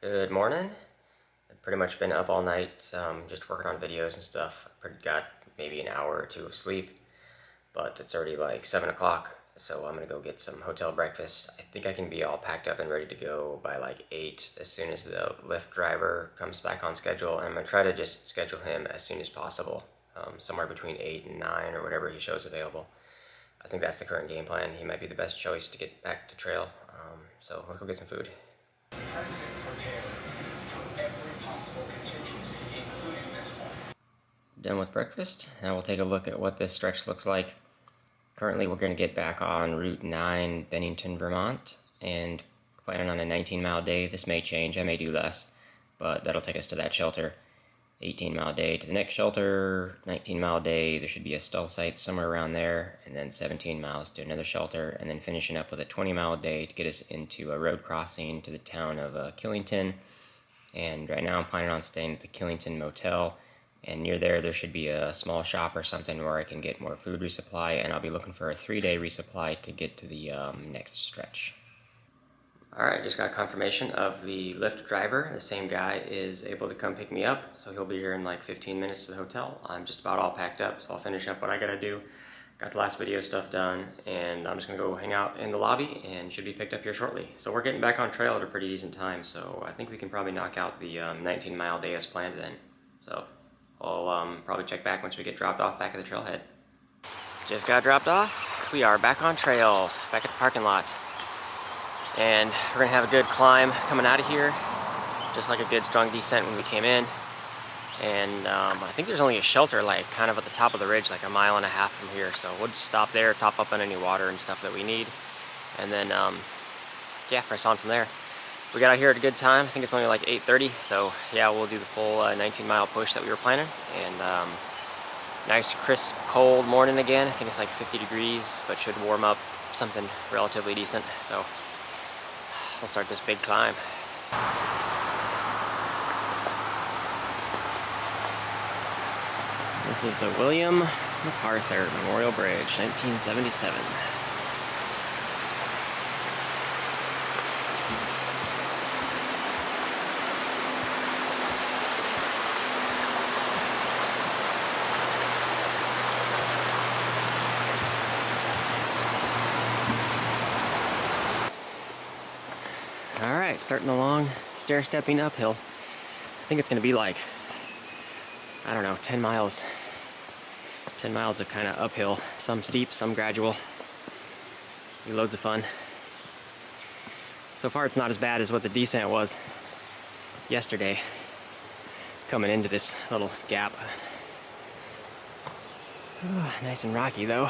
Good morning. I've pretty much been up all night, just working on videos and stuff. Got maybe an hour or two of sleep, but it's already like 7 o'clock, so I'm gonna go get some hotel breakfast. I think I can be all packed up and ready to go by like 8 as soon as the Lyft driver comes back on schedule. And I'm gonna try to just schedule him as soon as possible, somewhere between 8 and 9 or whatever he shows available. I think that's the current game plan. He might be the best choice to get back to trail. So let's go get some food. The president prepared for every possible contingency, including this one. Done with breakfast. Now we'll take a look at what this stretch looks like. Currently we're going to get back on Route 9, Bennington, Vermont, and planning on a 19-mile day. This may change, I may do less, but that'll take us to that shelter. 18-mile day to the next shelter, 19-mile day, there should be a stall site somewhere around there, and then 17 miles to another shelter, and then finishing up with a 20-mile day to get us into a road crossing to the town of Killington. And right now I'm planning on staying at the Killington Motel, and near there should be a small shop or something where I can get more food resupply, and I'll be looking for a 3-day resupply to get to the next stretch. Alright, just got confirmation of the Lyft driver. The same guy is able to come pick me up, so he'll be here in like 15 minutes to the hotel. I'm just about all packed up, so I'll finish up what I gotta do. Got the last video stuff done, and I'm just gonna go hang out in the lobby and should be picked up here shortly. So we're getting back on trail at a pretty decent time, so I think we can probably knock out the 19-mile day as planned then. So I'll probably check back once we get dropped off back at the trailhead. Just got dropped off. We are back on trail, back at the parking lot. And we're gonna have a good climb coming out of here, just like a good strong descent when we came in. And I think there's only a shelter like kind of at the top of the ridge, like a mile and a half from here. So we'll just stop there, top up on any water and stuff that we need, and then yeah, press on from there. We got out here at a good time. I think it's only like 8:30, so yeah, we'll do the full 19-mile push that we were planning. And nice crisp cold morning again. I think it's like 50 degrees, but should warm up something relatively decent. So we'll start this big climb. This is the William MacArthur Memorial Bridge, 1977. Alright, starting the long stair-stepping uphill. I think it's going to be like, I don't know, 10 miles. 10 miles of kind of uphill, some steep, some gradual. Be loads of fun. So far it's not as bad as what the descent was yesterday, coming into this little gap. Oh, nice and rocky though.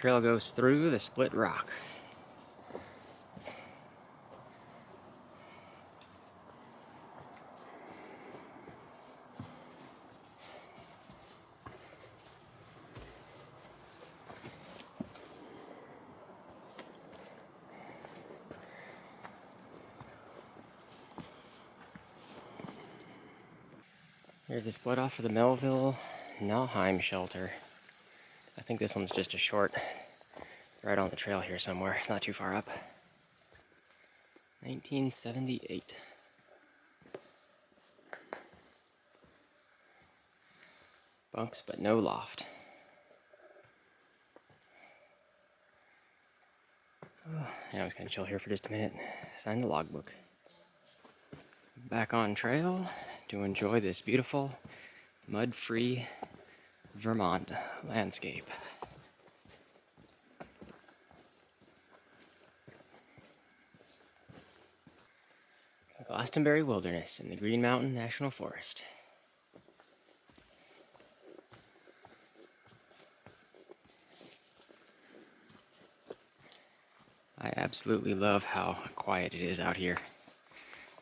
Trail goes through the split rock. There's the split off for the Melville-Nellheim shelter. I think this one's just a short, right on the trail here somewhere. It's not too far up. 1978. Bunks, but no loft. Oh, yeah, I was gonna chill here for just a minute. Sign the logbook. Back on trail to enjoy this beautiful, mud-free Vermont landscape. The Glastonberry Wilderness in the Green Mountain National Forest. I absolutely love how quiet it is out here.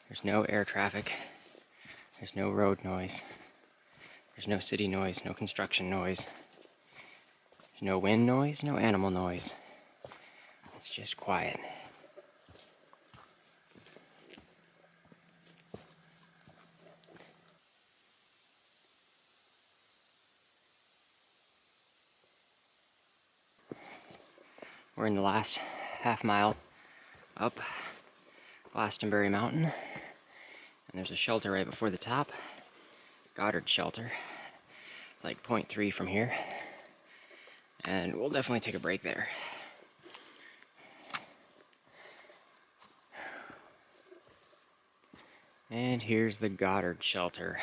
There's no air traffic. There's no road noise. There's no city noise, no construction noise. There's no wind noise, no animal noise. It's just quiet. We're in the last half mile up Glastonberry Mountain, and there's a shelter right before the top, Goddard shelter. It's like 0.3 from here, and we'll definitely take a break there. And here's the Goddard shelter.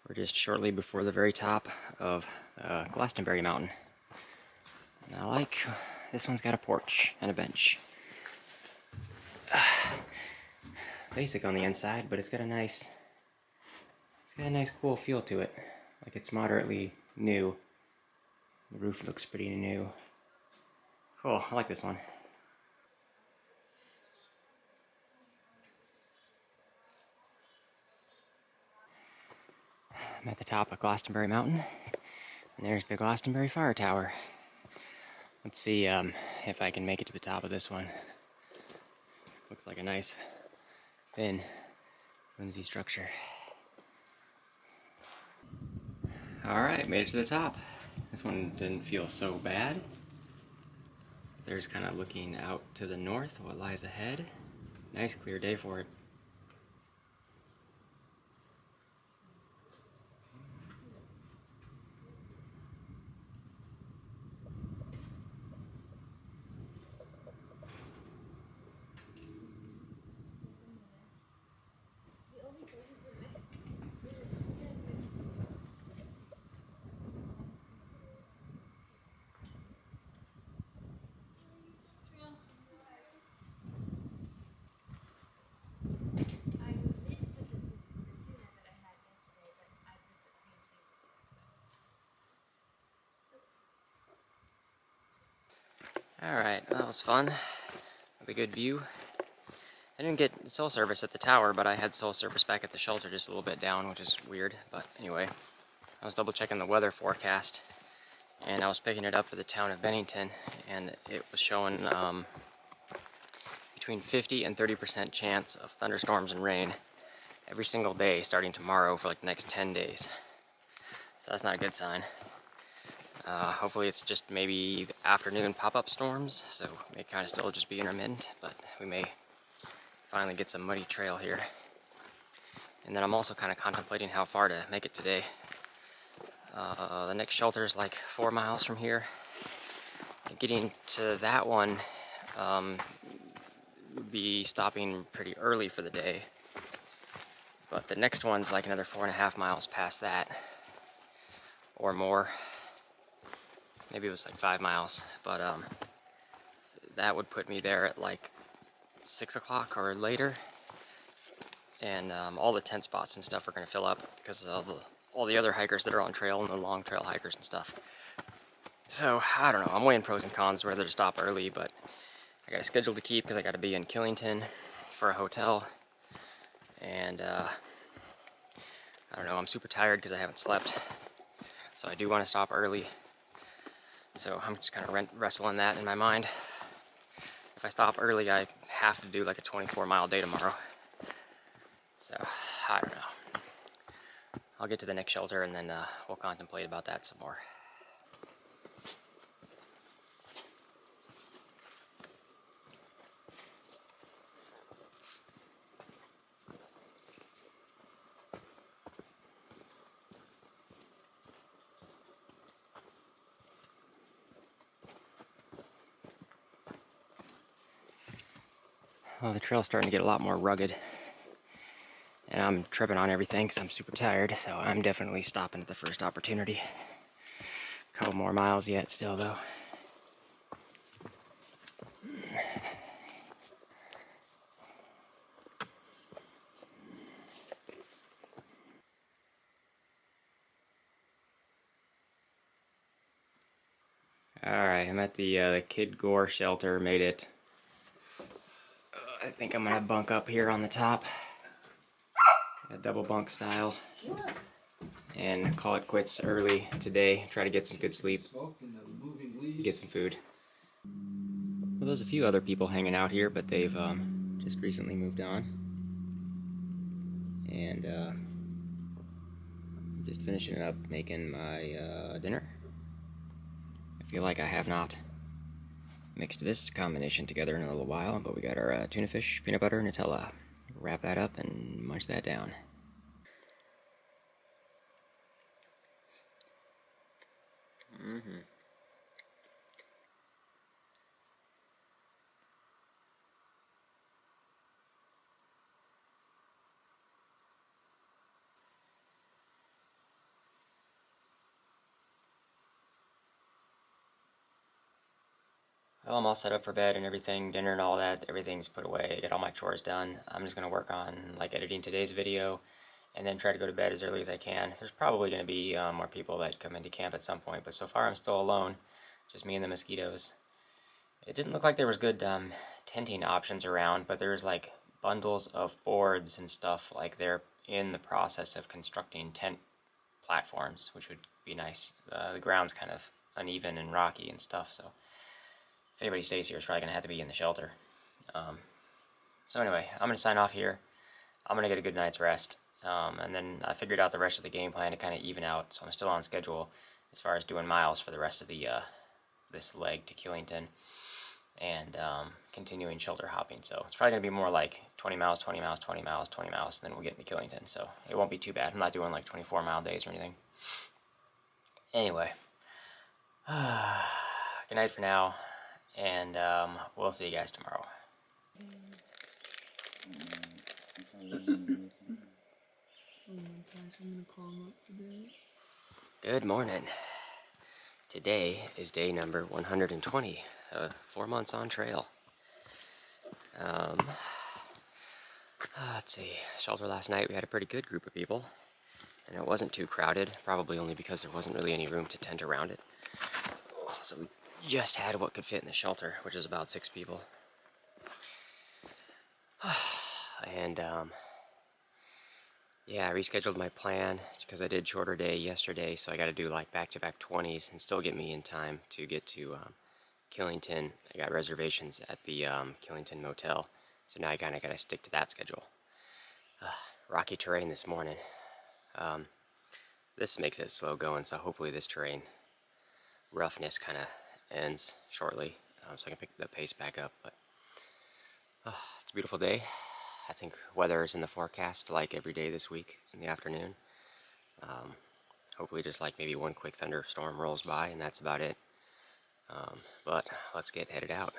We're just shortly before the very top of Glastonberry Mountain. And I like this one's got a porch and a bench. Basic on the inside, but it's got a nice cool feel to it. Like it's moderately new. The roof looks pretty new. Cool, I like this one. I'm at the top of Glastonberry Mountain, and there's the Glastonberry Fire Tower. Let's see if I can make it to the top of this one. Looks like a nice, thin, flimsy structure. Alright, made it to the top. This one didn't feel so bad. There's kind of looking out to the north, what lies ahead. Nice clear day for it. Alright, that was fun. With a good view. I didn't get cell service at the tower, but I had cell service back at the shelter just a little bit down, which is weird. But anyway, I was double checking the weather forecast, and I was picking it up for the town of Bennington, and it was showing between 50 and 30% chance of thunderstorms and rain every single day starting tomorrow for like the next 10 days. So that's not a good sign. Hopefully it's just maybe afternoon pop-up storms, so it may kind of still just be intermittent, but we may finally get some muddy trail here. And then I'm also kind of contemplating how far to make it today. The next shelter is like 4 miles from here. And getting to that one would be stopping pretty early for the day. But the next one's like another 4.5 miles past that, or more. Maybe it was like 5 miles, but that would put me there at like 6 o'clock or later, and all the tent spots and stuff are going to fill up because of all the other hikers that are on trail and the long trail hikers and stuff. So I don't know, I'm weighing pros and cons whether to stop early, but I got a schedule to keep because I got to be in Killington for a hotel, and I don't know, I'm super tired because I haven't slept, so I do want to stop early. So I'm just kind of wrestling that in my mind. If I stop early, I have to do like a 24-mile day tomorrow. So, I don't know. I'll get to the next shelter and then we'll contemplate about that some more. Well, the trail's starting to get a lot more rugged, and I'm tripping on everything because I'm super tired, so I'm definitely stopping at the first opportunity. A couple more miles yet still, though. Alright, I'm at the Kid Gore shelter, made it. I think I'm gonna bunk up here on the top, a double bunk style, and call it quits early today. Try to get some good sleep, get some food. Well, there's a few other people hanging out here, but they've just recently moved on. And I'm just finishing up making my dinner. I feel like I have not mixed this combination together in a little while, but we got our tuna fish, peanut butter, Nutella. Wrap that up and munch that down. Well, I'm all set up for bed and everything, dinner and all that. Everything's put away. I got all my chores done. I'm just gonna work on like editing today's video, and then try to go to bed as early as I can. There's probably gonna be more people that come into camp at some point, but so far I'm still alone, just me and the mosquitoes. It didn't look like there was good tenting options around, but there's like bundles of boards and stuff. Like they're in the process of constructing tent platforms, which would be nice. The ground's kind of uneven and rocky and stuff, so if anybody stays here, it's probably going to have to be in the shelter. So anyway, I'm going to sign off here. I'm going to get a good night's rest. And then I figured out the rest of the game plan to kind of even out, so I'm still on schedule as far as doing miles for the rest of the this leg to Killington, and continuing shelter hopping. So it's probably going to be more like 20 miles, 20 miles, 20 miles, 20 miles, and then we'll get into Killington. So it won't be too bad. I'm not doing like 24-mile days or anything. Anyway, good night for now. And we'll see you guys tomorrow. Good morning. Today is day number 120, 4 months on trail. Let's see, shelter last night we had a pretty good group of people, and it wasn't too crowded, probably only because there wasn't really any room to tent around it. So we just had what could fit in the shelter, which is about 6 people. And yeah, I rescheduled my plan because I did shorter day yesterday, so I got to do like back-to-back 20s and still get me in time to get to Killington. I got reservations at the Killington Motel, so now I kind of got to stick to that schedule. Rocky terrain this morning. This makes it slow going, so hopefully this terrain roughness kind of ends shortly, so I can pick the pace back up. But it's a beautiful day. I think weather is in the forecast like every day this week in the afternoon. Hopefully just like maybe one quick thunderstorm rolls by, and that's about it. But let's get headed out.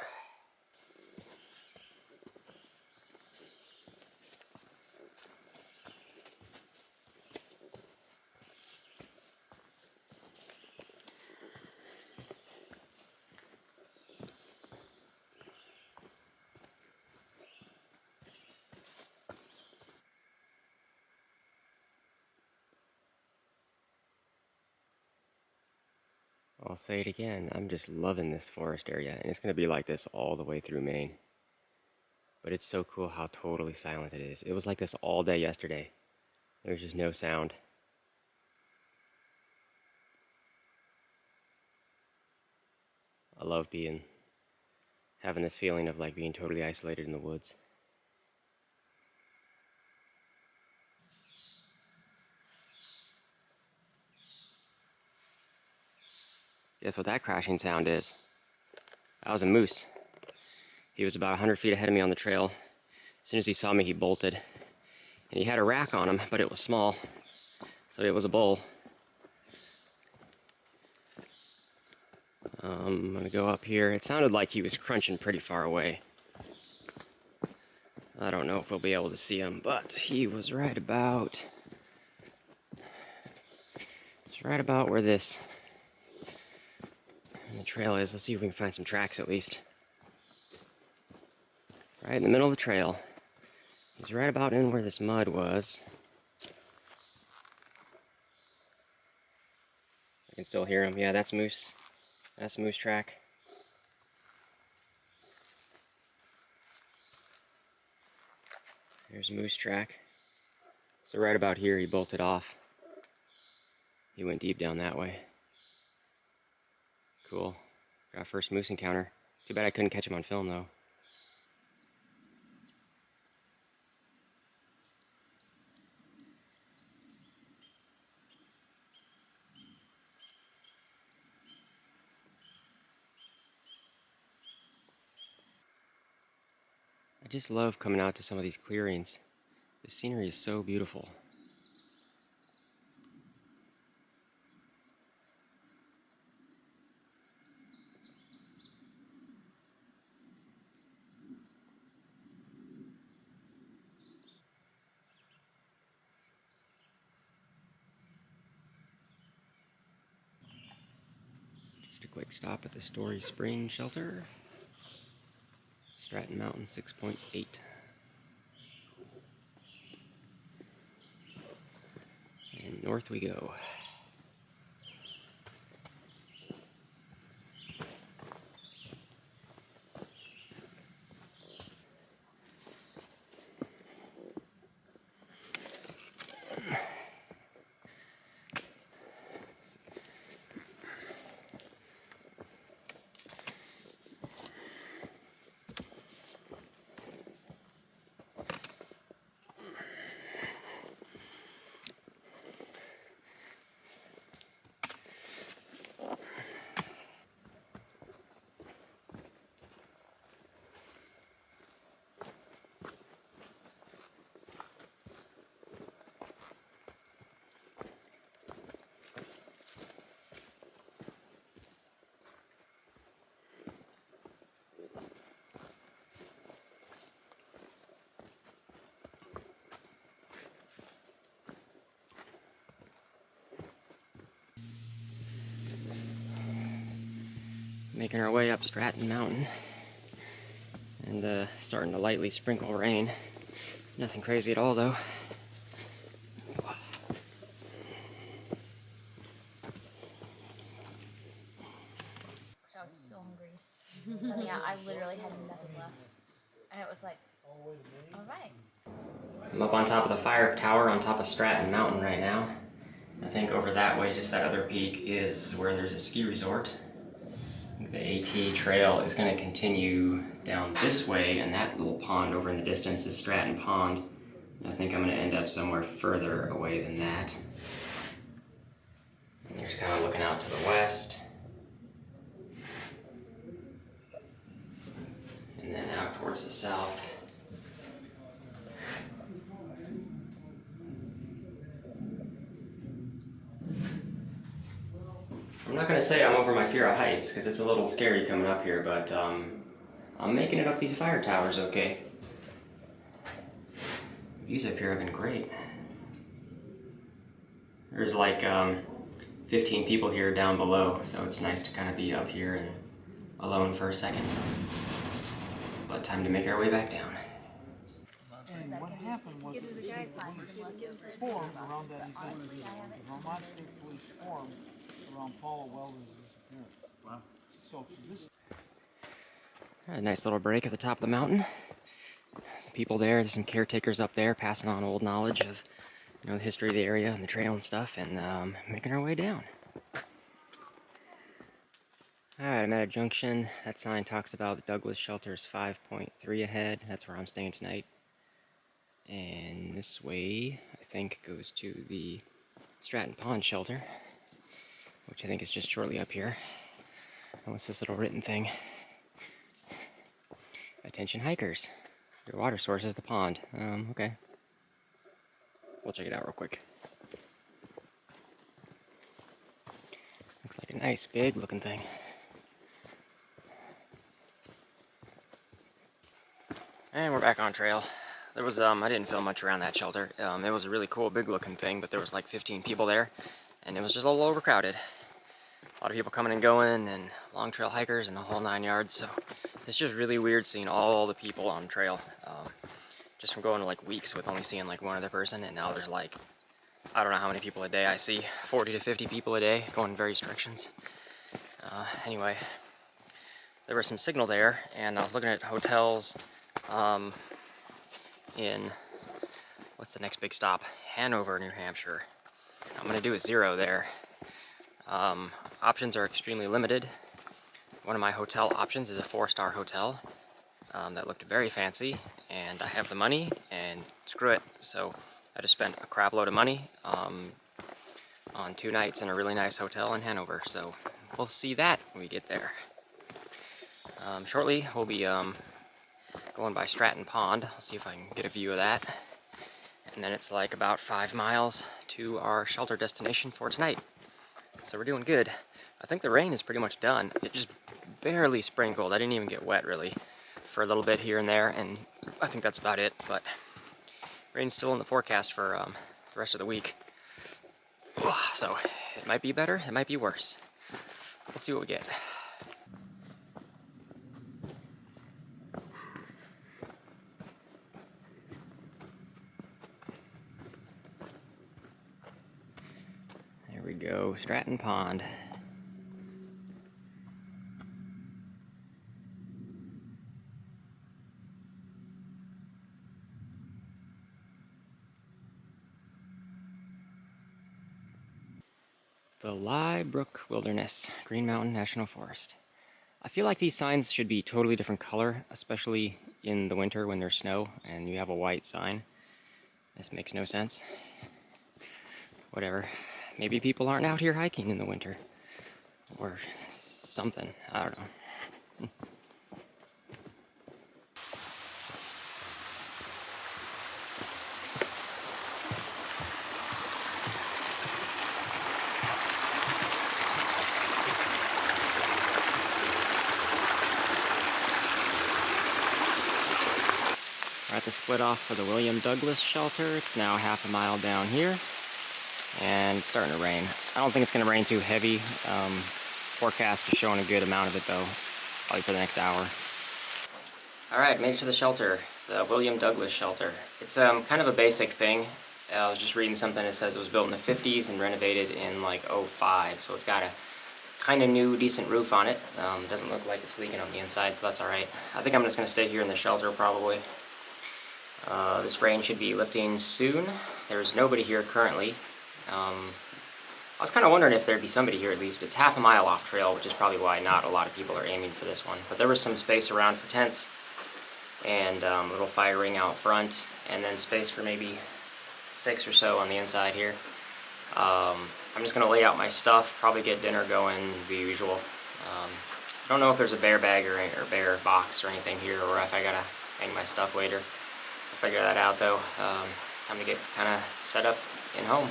I'll say it again, I'm just loving this forest area, and it's going to be like this all the way through Maine. But it's so cool how totally silent it is. It was like this all day yesterday. There was just no sound. I love having this feeling of like being totally isolated in the woods. Guess what that crashing sound is? That was a moose. He was about 100 feet ahead of me on the trail. As soon as he saw me, he bolted. And he had a rack on him, but it was small. So it was a bull. I'm gonna go up here. It sounded like he was crunching pretty far away. I don't know if we'll be able to see him, but he was right about... It's right about where this... the trail is. Let's see if we can find some tracks at least. Right in the middle of the trail. He's right about in where this mud was. I can still hear him. Yeah, that's moose. That's moose track. There's moose track. So right about here he bolted off. He went deep down that way. Cool. Got our first moose encounter. Too bad I couldn't catch him on film though. just love coming out to some of these clearings. The scenery is so beautiful. Just a quick stop at the Story Spring Shelter. Stratton Mountain 6.8. And north we go. Making our way up Stratton Mountain, and starting to lightly sprinkle rain. Nothing crazy at all though. I was so hungry. And yeah, I literally had nothing left. And it was like, alright. I'm up on top of the fire tower on top of Stratton Mountain right now. I think over that way, just that other peak, is where there's a ski resort. I think the AT trail is going to continue down this way, and that little pond over in the distance is Stratton Pond. And I think I'm going to end up somewhere further away than that. And there's kind of looking out to the west. And then out towards the south. I'm not going to say I'm over my fear of heights, because it's a little scary coming up here, but I'm making it up these fire towers okay. The views up here have been great. There's like 15 people here down below, so it's nice to kind of be up here and alone for a second. But time to make our way back down. And what happened was that the formed around that event. The Vermont State Police formed around Paula Weldon's disappearance. Wow. So this. A nice little break at the top of the mountain. Some people there, there's some caretakers up there passing on old knowledge of, the history of the area and the trail and stuff, and making our way down. Alright, I'm at a junction. That sign talks about the Douglas Shelter's 5.3 ahead. That's where I'm staying tonight. And this way, I think, goes to the Stratton Pond Shelter, which I think is just shortly up here. And what's this little written thing? Attention hikers. Your water source is the pond. Okay. We'll check it out real quick. Looks like a nice, big looking thing. And we're back on trail. There was, I didn't film much around that shelter. It was a really cool, big looking thing, but there was like 15 people there, and it was just a little overcrowded. A lot of people coming and going, and long trail hikers and the whole 9 yards, so it's just really weird seeing all the people on trail. Just from going to like weeks with only seeing like one other person, and now there's like, I don't know how many people a day I see, 40 to 50 people a day going in various directions. Anyway, there was some signal there, and I was looking at hotels in, what's the next big stop? Hanover, New Hampshire. I'm going to do a 0 there. Options are extremely limited. One of my hotel options is a 4-star hotel that looked very fancy, and I have the money, and screw it. So I just spent a crap load of money on 2 nights in a really nice hotel in Hanover. So we'll see that when we get there. Shortly, we'll be going by Stratton Pond. I'll see if I can get a view of that. And then it's like about 5 miles to our shelter destination for tonight. So we're doing good. I think the rain is pretty much done. It just barely sprinkled. I didn't even get wet really for a little bit here and there, and I think that's about it. But rain's still in the forecast for the rest of the week. So it might be better, it might be worse. We'll see what we get. There we go, Stratton Pond. The Lye Brook Wilderness, Green Mountain National Forest. I feel like these signs should be totally different color, especially in the winter when there's snow and you have a white sign. This makes no sense. Whatever. Maybe people aren't out here hiking in the winter. Or something. I don't know. We're at the split off for the William Douglas shelter. It's now half a mile down here, and it's starting to rain. I don't think it's going to rain too heavy. Forecast is showing a good amount of it though, probably for the next hour. Alright, made it to the shelter, the William Douglas shelter. It's kind of a basic thing. I was just reading something that says it was built in the 50s and renovated in like 05, so it's got a kind of new, decent roof on it. Doesn't look like it's leaking on the inside, so that's alright. I think I'm just going to stay here in the shelter probably. This rain should be lifting soon. There's nobody here currently. I was kind of wondering if there'd be somebody here at least. It's half a mile off trail, which is probably why not a lot of people are aiming for this one. But there was some space around for tents, and a little fire ring out front, and then space for maybe 6 or so on the inside here. I'm just going to lay out my stuff, probably get dinner going, the usual. I don't know if there's a bear bag or bear box or anything here, or if I gotta hang my stuff later. I'll figure that out though. Time to get kind of set up in home.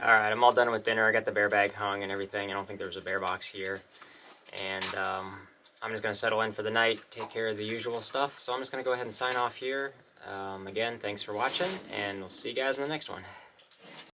Alright, I'm all done with dinner. I got the bear bag hung and everything. I don't think there's a bear box here. And I'm just going to settle in for the night, take care of the usual stuff. So I'm just going to go ahead and sign off here. Again, thanks for watching, and we'll see you guys in the next one.